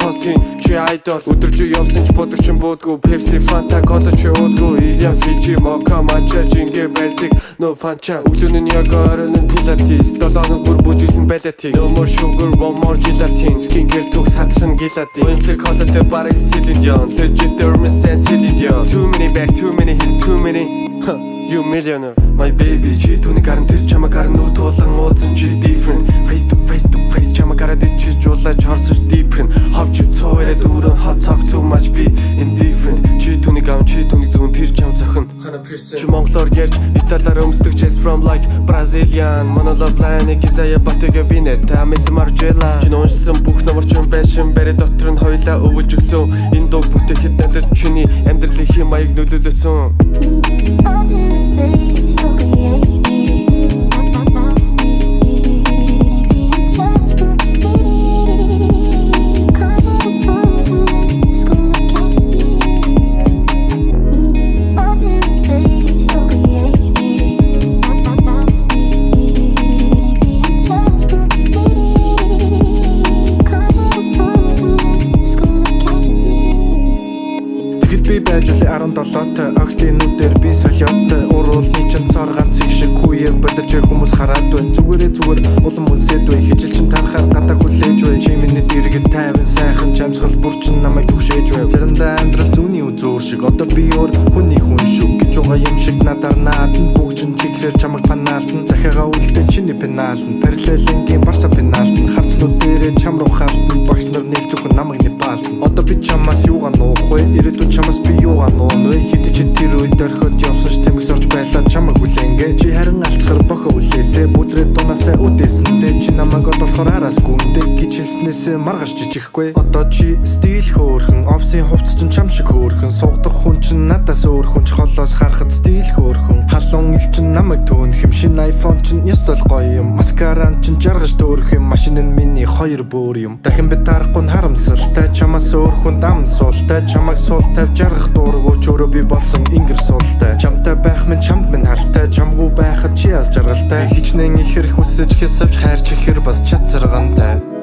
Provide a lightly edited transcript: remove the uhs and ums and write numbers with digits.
Costing чи idol өдөржөө явсан ч бодог ч буудгүй Pepsi Fanta Cola ч уудгүй Evian Fiji Mocha Matcha жингээ барьдаг No Fanta өглөө нь яг орон нь Pilates 7 хоног бүр бүжиглэн балетик No more sugar one more gelatin Skincare төгс хатсан геладин Winter Cola тэ бараг Celine Dion Legit Dermis and Celine Dion Too many bags too many hits too many You millionaire My baby чи түүний гаран тэр чамаа гаран нүр тулан уулзсан чи different Face to face чамаа гараад ичиж жуулаж хорсож different Хавч цоорэ дүүрэн hot talk too much be indifferent Чи түүний гам чи түүний зүүн тэр чам зохин 100% Чи монголоор ярьж италиар өмсдөг chest from like Brazilian Monolo planet Isaiah Bottega Veneta Miss Margiela Чи уншсан бүх номер чин байшин барь дотор нь хоёлаа өвөлж өгсөн Энэ дуу бүтээхэд надад чиний амьдралын хэм маяг нөлөөлсөн Off in the space you're creating just a beat It's gonna catch me Off in the space you're creating just a beat It's gonna catch me Тэгэхэд би байж үлээ 17-тай октинүүдээр би солиотой Уруулны чинь цор ганцыг шиг хүүе болож хүмүүс хараад байна Зүгээр улам үнсэд бай хижил чин тарахаар гадаа хүлээж бай Чи миний дэргэд тайван сайхан чамсгал бүр чин намайг түгшээж бай Заримдаа амьдрал зүүнний үзүүр шиг одоо би өөр хүний хүн шүү гэж байгаа юм шиг надаар наадан бүгд чин чиглэр чамайг панаалтан Захиагаа үлдэн чиний пенаалтан Параллелингийн барса пенаалтан Харцнууд дээрээ чам руу хаалтан Багш нар нийлж өгөн намайг непаалтан Одоо би чамаас юугаа нуух вэ ирээдүйн чамаас би юугаа нуун вэ Хэд чи тэр үед орхиод явсан ш тэмэг сорж байлаа чамайг хүлэнгээ Чи харин алцхар бохо үлээсээ бүдрээ дунаасаа үдээсэндээ Чи намайг одоолохоор араас гүндээ гэж хэлснээсээ маргаш жижихгүй Одоо чи стил хөөрхөн офсын хувцс чин чам шиг хөөрхөн Сугдах хүн чин надаас өөр хүн ч холоос харахад стил хөөрхөн Халуун ил чин намайг төөнөх юм Шин iPhone чин ёстол гоё юм Маскаран чин жаргаж төөрөх юм Машин нь миний хоёр бөөр юм Дахин би тарахгүй харамсалтай Чамаас өөр хүн дамсуултай Чамайг суул тавь жаргах дуургүй ч өөрөө би болсон ингэр суултай Чамтай байх минь чамд минь халтай Чамгүй байхад чи аз жаргалтай Хичнээн ихэр хүсэж хэсвч хайрч ихэр бас чацаргантай